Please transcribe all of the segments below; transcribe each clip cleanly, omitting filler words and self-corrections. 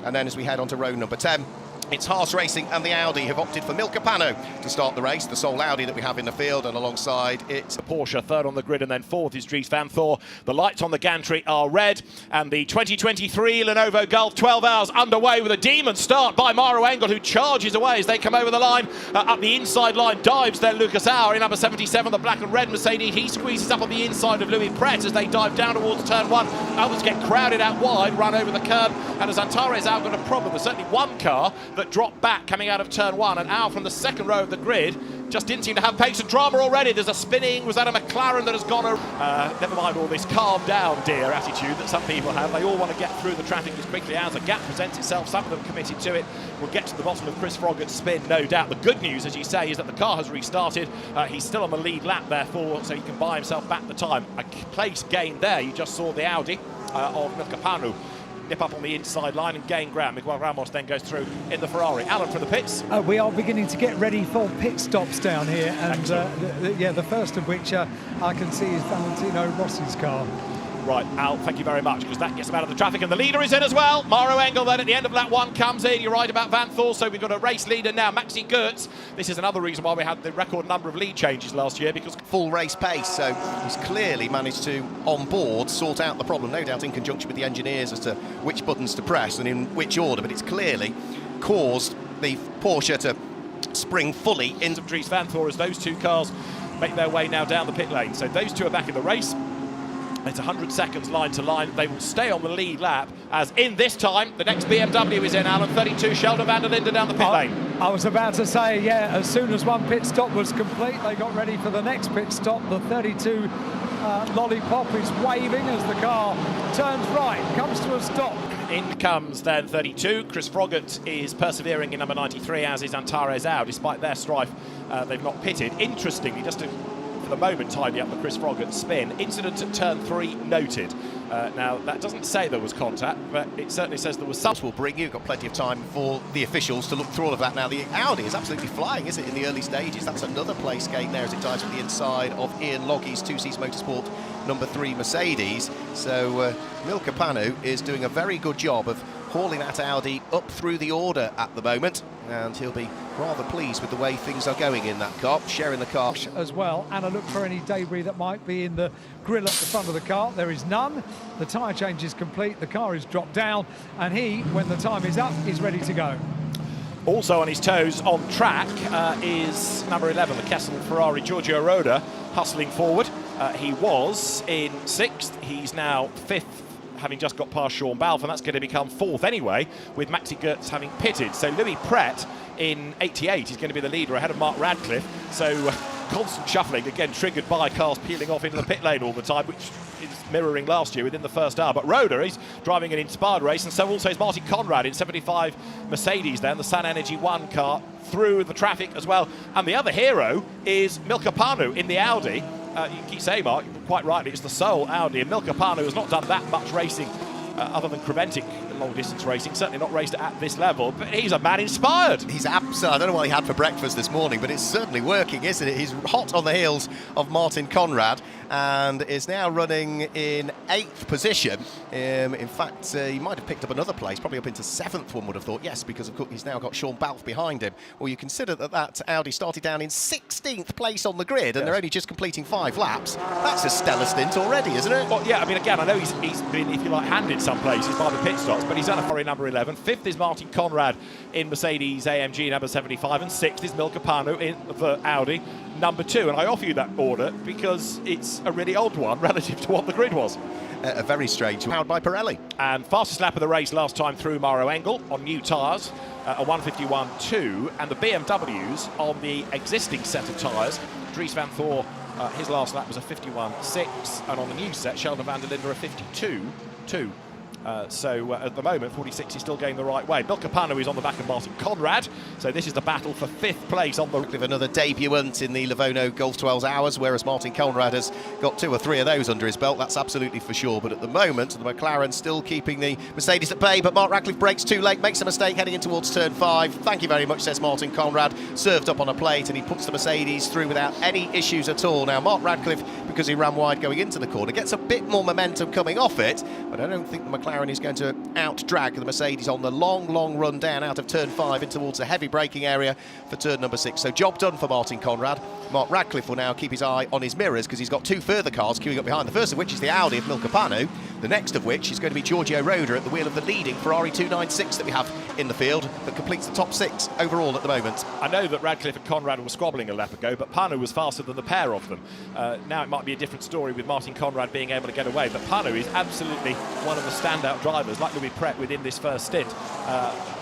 And then as we head on to row number 10, it's Haas Racing and the Audi have opted for Milka Pano to start the race, the sole Audi that we have in the field, and alongside it's Porsche third on the grid, and then fourth is Dries Van Thor. The lights on the gantry are red, and the 2023 Lenovo Golf 12 hours underway with a demon start by Maro Engel, who charges away as they come over the line. Up the inside line dives then Lucas Auer in number 77, the black and red Mercedes. He squeezes up on the inside of Louis Pret as they dive down towards turn 1. Others get crowded out wide, run over the curb, and as Antares Auer got a problem, there's certainly one car that dropped back coming out of turn 1, and Auer from the second row of the grid just didn't seem to have pace and drama already. There's a spinning, was that a McLaren that has gone never mind all this calm down dear attitude that some people have. They all want to get through the traffic as quickly as a gap presents itself. Some of them committed to it. We'll get to the bottom of Chris Froggatt's spin, no doubt. The good news, as you say, is that the car has restarted. He's still on the lead lap, therefore, so he can buy himself back the time. A place gained there. You just saw the Audi of Milka Pano nip up on the inside line and gain ground. Miguel Ramos then goes through in the Ferrari. Alan from the pits. We are beginning to get ready for pit stops down here, and the first of which I can see is Valentino Rossi's car. Right, Al, thank you very much, because that gets him out of the traffic, and the leader is in as well. Maro Engel then at the end of lap 1 comes in. You're right about Van Thor, so we've got a race leader now, Maxi Goetz. This is another reason why we had the record number of lead changes last year, because full race pace, so he's clearly managed to, on board, sort out the problem, no doubt in conjunction with the engineers as to which buttons to press and in which order, but it's clearly caused the Porsche to spring fully into Dries Van Thor as those two cars make their way now down the pit lane. So those two are back in the race. It's 100 seconds line to line. They will stay on the lead lap, as in this time, the next BMW is in, Alan, 32, Sheldon van der Linde down the pit lane. I was about to say, yeah, as soon as one pit stop was complete, they got ready for the next pit stop. The 32 Lollipop is waving as the car turns right, comes to a stop. In comes then 32. Chris Froggatt is persevering in number 93, as is Antares Auer. Despite their strife, they've not pitted. Interestingly, just to the moment tidy up the Chris Froggatt spin. Incident at turn 3 noted. Now that doesn't say there was contact, but it certainly says there was some. Will bring you. Got plenty of time for the officials to look through all of that now. The Audi is absolutely flying, isn't it, in the early stages? That's another place gain there as it dives from the inside of Ian Loggie's 2Cs Motorsport number 3 Mercedes. So Milka Pano is doing a very good job of hauling that Audi up through the order at the moment, and he'll be rather pleased with the way things are going in that car, sharing the car as well. And a look for any debris that might be in the grille at the front of the car. There is none. The tyre change is complete, the car is dropped down, and he, when the time is up, is ready to go. Also on his toes on track is number 11, the Kessel Ferrari, Giorgio Roda, hustling forward. He was in 6th, he's now 5th, having just got past Sean Balfe, and that's going to become 4th anyway, with Maxi Goetz having pitted. So Louis Pret in 88 is going to be the leader ahead of Mark Radcliffe. So constant shuffling, again triggered by cars peeling off into the pit lane all the time, which is mirroring last year within the first hour. But Roda is driving an inspired race, and so also is Martin Conrad in 75 Mercedes then, the Sun Energy 1 car, through the traffic as well. And the other hero is Milka Pano in the Audi. You keep saying, Mark, quite rightly, it's the sole Audi, and Milka Pano has not done that much racing other than Creventic long-distance racing, certainly not raced at this level, but he's a man inspired. He's absolutely, I don't know what he had for breakfast this morning, but it's certainly working, isn't it? He's hot on the heels of Martin Conrad and is now running in 8th position. In fact, he might have picked up another place, probably up into 7th, one would have thought, yes, because of course he's now got Sean Balfe behind him. Well, you consider that that Audi started down in 16th place on the grid, and they're only just completing 5 laps. That's a stellar stint already, isn't it? Well, yeah, I mean, again, I know he's been, if you like, handed some places by the pit stops, but he's done a Ferrari number 11. 5th is Martin Conrad in Mercedes AMG number 75, and 6th is Milka Pano in the Audi number 2. And I offer you that order because it's a really odd one relative to what the grid was. A very strange, powered by Pirelli. And fastest lap of the race last time through, Maro Engel on new tyres, a 151.2, and the BMWs on the existing set of tyres. Dries Van Thor, his last lap was a 51.6, and on the new set, Sheldon van der Linde a 52.2. So at the moment, 46 is still going the right way. Milka Pano is on the back of Martin Conrad, so this is the battle for 5th place on the... With another debutant in the Livorno Golf 12 hours, whereas Martin Conrad has got 2 or 3 of those under his belt, that's absolutely for sure. But at the moment, the McLaren still keeping the Mercedes at bay, but Mark Radcliffe breaks too late, makes a mistake heading in towards turn 5. Thank you very much, says Martin Conrad. Served up on a plate, and he puts the Mercedes through without any issues at all. Now, Mark Radcliffe because he ran wide going into the corner. Gets a bit more momentum coming off it, but I don't think the McLaren is going to out-drag the Mercedes on the long run down out of turn 5 in towards the heavy braking area for turn number 6. So job done for Martin Conrad. Mark Radcliffe will now keep his eye on his mirrors because he's got 2 further cars queuing up behind, the first of which is the Audi of Milka Panu, the next of which is going to be Giorgio Roda at the wheel of the leading Ferrari 296 that we have in the field that completes the top 6 overall at the moment. I know that Radcliffe and Conrad were squabbling a lap ago, but Panu was faster than the pair of them. Now it might be a different story with Martin Conrad being able to get away, but Panu is absolutely one of the standout drivers, like Louis Pret within this first stint.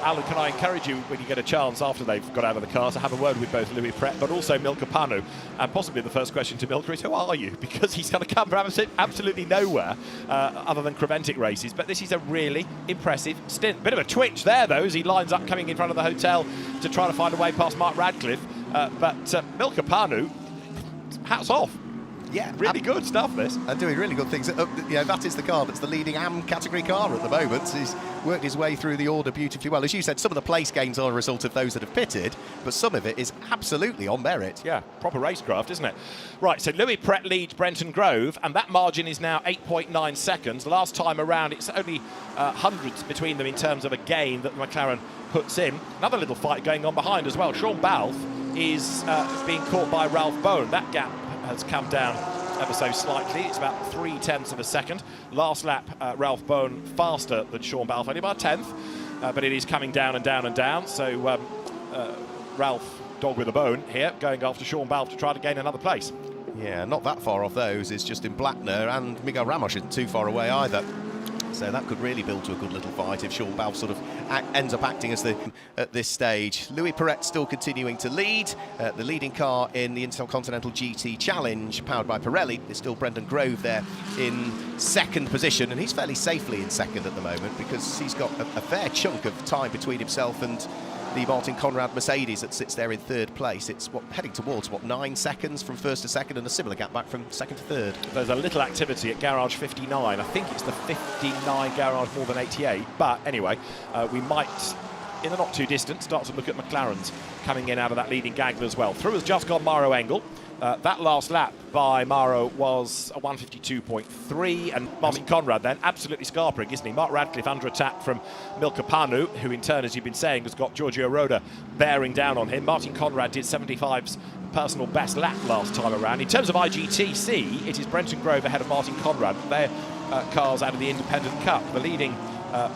Alan, can I encourage you, when you get a chance after they've got out of the car, to have a word with both Louis Pret but also Milka Panu? And possibly the first question to Milka is, who are you? Because he's going to come from absolutely nowhere other than Creventic races. But this is a really impressive stint. Bit of a twitch there, though, as he lines up coming in front of the hotel to try to find a way past Mark Radcliffe. But Milka Panu, hats off. Yeah, really good stuff, this. And doing really good things. That is the car that's the leading AM category car at the moment. He's worked his way through the order beautifully well. As you said, some of the place gains are a result of those that have pitted, but some of it is absolutely on merit. Yeah, proper racecraft, isn't it? Right, so Louis Pret leads Brenton Grove, and that margin is now 8.9 seconds. Last time around, it's only hundreds between them in terms of a gain that the McLaren puts in. Another little fight going on behind as well. Sean Balfe is being caught by Ralph Bone. That gap has come down ever so slightly. It's about 0.3 of a second. Last lap, Ralph Bone faster than Sean Balfe, only by a tenth, but it is coming down and down and down. So Ralph, dog with a bone here, going after Sean Balfe to try to gain another place. Yeah, not that far off those. It's Justin Blackner, and Miguel Ramos isn't too far away either. So that could really build to a good little fight if Sean Balfe sort of ends up acting as at this stage. Louis Pret still continuing to lead. The leading car in the Intercontinental GT Challenge, powered by Pirelli, is still Brendan Grove there in second position, and he's fairly safely in second at the moment because he's got a fair chunk of time between himself and the Martin Conrad Mercedes that sits there in third place. It's heading towards 9 seconds from first to second, and a similar gap back from second to third. There's a little activity at garage 59. I think it's the 59 garage more than 88, but anyway, we might, in the not too distant, start to look at McLaren's coming in out of that leading gaggle as well. Through has just gone Mauro Engel. That last lap by Mauro was a 152.3, and Martin Conrad then absolutely scarpering, isn't he? Mark Radcliffe under attack from Milka Panu, who in turn, as you've been saying, has got Giorgio Roda bearing down on him. Martin Conrad did 75's personal best lap last time around. In terms of IGTC, it is Brenton Grove ahead of Martin Conrad. They're cars out of the Independent Cup. The leading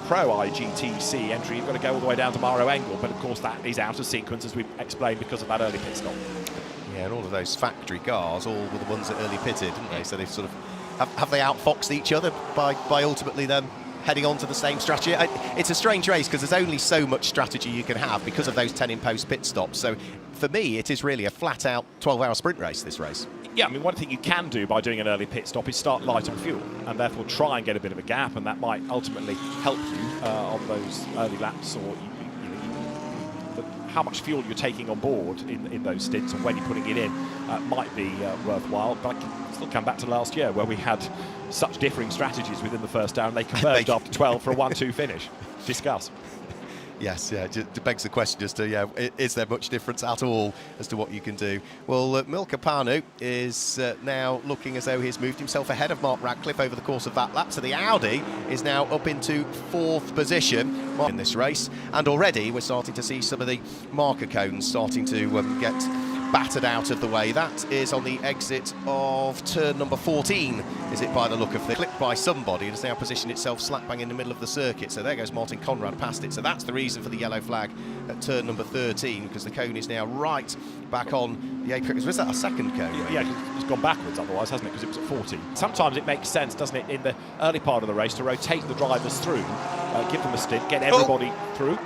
Pro IGTC entry, you've got to go all the way down to Mauro Engel, but of course that is out of sequence, as we've explained, because of that early pit stop. Yeah, and all of those factory cars, all were the ones that early pitted, didn't they? So they've sort of have they outfoxed each other by ultimately them heading on to the same strategy? It's a strange race because there's only so much strategy you can have because of those 10 in post pit stops. So for me, it is really a flat out 12-hour sprint race, this race. Yeah, I mean, one thing you can do by doing an early pit stop is start light on fuel, and therefore try and get a bit of a gap, and that might ultimately help you on those early laps, or how much fuel you're taking on board in those stints and when you're putting it in might be worthwhile. But I can still come back to last year where we had such differing strategies within the first hour, and they converged after 12 for a 1-2 finish. Discuss. Yes, yeah, it begs the question as to, is there much difference at all as to what you can do? Well, Milka Panu is now looking as though he's moved himself ahead of Mark Radcliffe over the course of that lap. So the Audi is now up into fourth position in this race. And already we're starting to see some of the marker cones starting to get battered out of the way. That is on the exit of turn number 14, is it, by the look of it? Clipped by somebody, and has now positioned itself slap bang in the middle of the circuit. So there goes Martin Conrad past it. So that's the reason for the yellow flag at turn number 13, because the cone is now right back on the apex. Was that a second cone? Yeah, it's gone backwards otherwise, hasn't it, because it was at 40. Sometimes it makes sense, doesn't it, in the early part of the race to rotate the drivers through, give them a stint, get everybody through.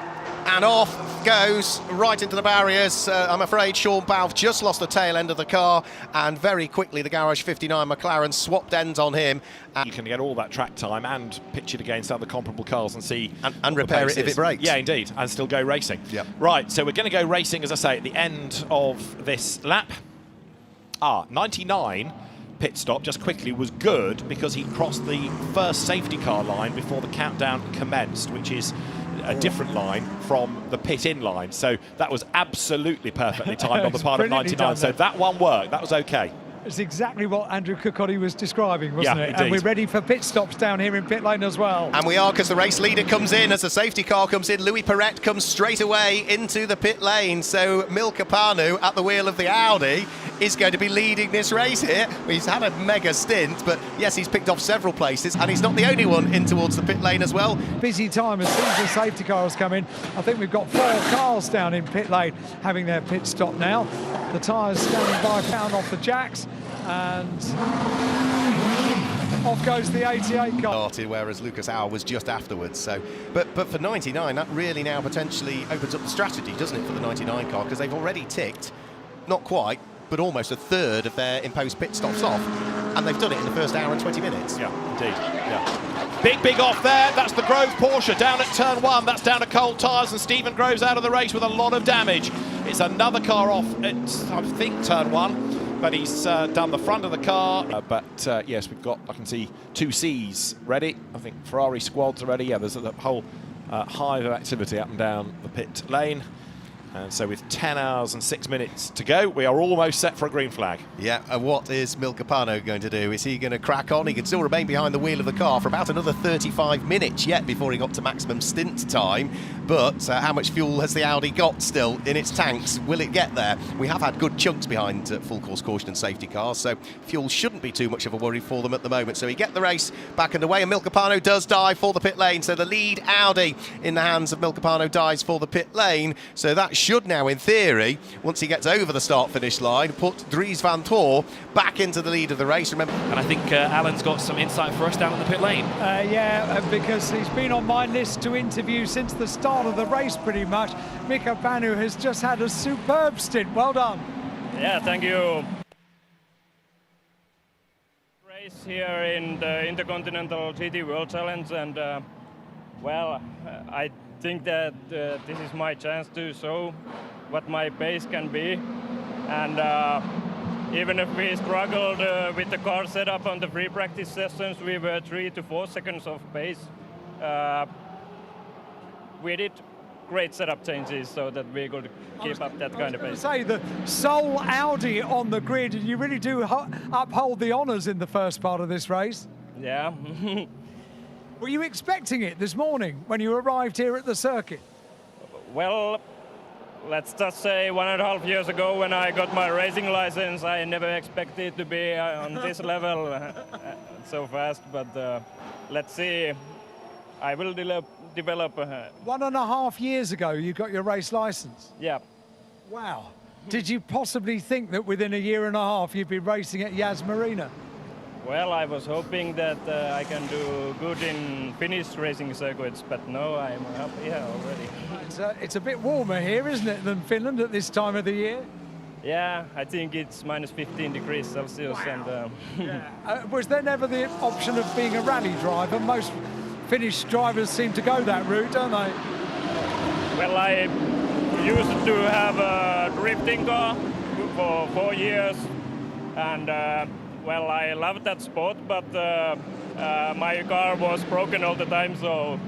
And off goes right into the barriers. I'm afraid Sean Balfe just lost the tail end of the car, and very quickly the Garage 59 McLaren swapped ends on him. You can get all that track time and pitch it against other comparable cars and see and repair it if it breaks. Yeah, indeed, and still go racing. Yep. Right, so we're going to go racing, as I say, at the end of this lap. 99 pit stop, just quickly, was good because he crossed the first safety car line before the countdown commenced, which is a different line from the pit-in line. So that was absolutely perfectly timed on the part of 99. So that one worked. That was okay. It's exactly what Andrew Cocotti was describing, wasn't it? Indeed. And we're ready for pit stops down here in pit lane as well. And we are, because the race leader comes in as the safety car comes in. Louis Perret comes straight away into the pit lane. So Milka Panu at the wheel of the Audi is going to be leading this race here. He's had a mega stint, but yes, he's picked off several places, and he's not the only one in towards the pit lane as well. Busy time as soon as the safety car has come in. I think we've got 4 cars down in pit lane having their pit stop now. The tyres standing by pound off the jacks, and off goes the 88 car. Whereas Lucas Auer was just afterwards. So, but for 99, that really now potentially opens up the strategy, doesn't it, for the 99 car, because they've already ticked, not quite, but almost a third of their imposed pit stops off, and they've done it in the first hour and 20 minutes. Yeah, indeed. Yeah. Big off there. That's the Grove Porsche down at turn 1. That's down to cold tyres, and Stephen Grove's out of the race with a lot of damage. It's another car off at, I think, turn 1, but he's done the front of the car. Yes, we've got, I can see 2 C's ready. I think Ferrari squads are ready. Yeah, there's a whole hive of activity up and down the pit lane. And so with 10 hours and 6 minutes to go, we are almost set for a green flag. Yeah, and what is Milka Panu going to do? Is he going to crack on? He can still remain behind the wheel of the car for about another 35 minutes yet before he got to maximum stint time. But how much fuel has the Audi got still in its tanks? Will it get there? We have had good chunks behind full course caution and safety cars, so fuel shouldn't be too much of a worry for them at the moment. So we get the race back underway, and Milka Panu does dive for the pit lane. So the lead Audi in the hands of Milka Panu dives for the pit lane. So that should now, in theory, once he gets over the start-finish line, put Dries van Tor back into the lead of the race. Remember, and I think Alan's got some insight for us down in the pit lane. Because he's been on my list to interview since the start of the race, pretty much. Milka Panu has just had a superb stint. Well done. Yeah, thank you. Race here in the Intercontinental GT World Challenge, and I think that this is my chance to show what my pace can be. And even if we struggled with the car setup on the free practice sessions, we were 3 to 4 seconds off pace. We did great setup changes so that we could keep up that kind of pace. I was going to say, the sole Audi on the grid, and you really do uphold the honours in the first part of this race. Yeah. Were you expecting it this morning when you arrived here at the circuit? Well, let's just say 1.5 years ago when I got my racing license, I never expected to be on this level so fast, but let's see. I will develop. 1.5 years ago you got your race license? Yeah. Wow. Did you possibly think that within a year and a half you'd be racing at Yas Marina? Well, I was hoping that I can do good in Finnish racing circuits, but no, I'm up here already. It's a bit warmer here, isn't it, than Finland at this time of the year? Yeah, I think it's minus 15 degrees Celsius. Wow. And was there never the option of being a rally driver? Most Finnish drivers seem to go that route, don't they? Well, I used to have a drifting car for 4 years, and well, I loved that sport, but my car was broken all the time, so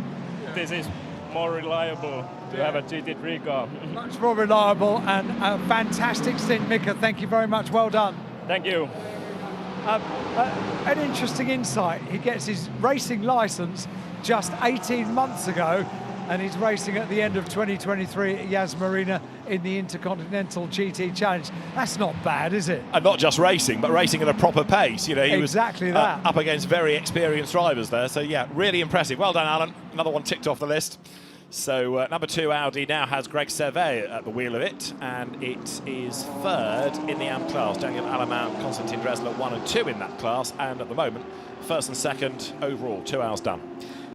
this is more reliable to have a GT3 car. Much more reliable, and a fantastic stint, Milka. Thank you very much. Well done. Thank you. An interesting insight. He gets his racing license just 18 months ago, and he's racing at the end of 2023 at Yas Marina in the Intercontinental GT Challenge. That's not bad, is it? And not just racing, but racing at a proper pace. You know, he exactly was that. Up against very experienced drivers there. So yeah, really impressive. Well done, Alan. Another one ticked off the list. So number 2 Audi now has Greg Servet at the wheel of it, and it is third in the AM class. Daniel Alamant, Konstantin Dresler 1 and 2 in that class, and at the moment, first and second overall. 2 hours done.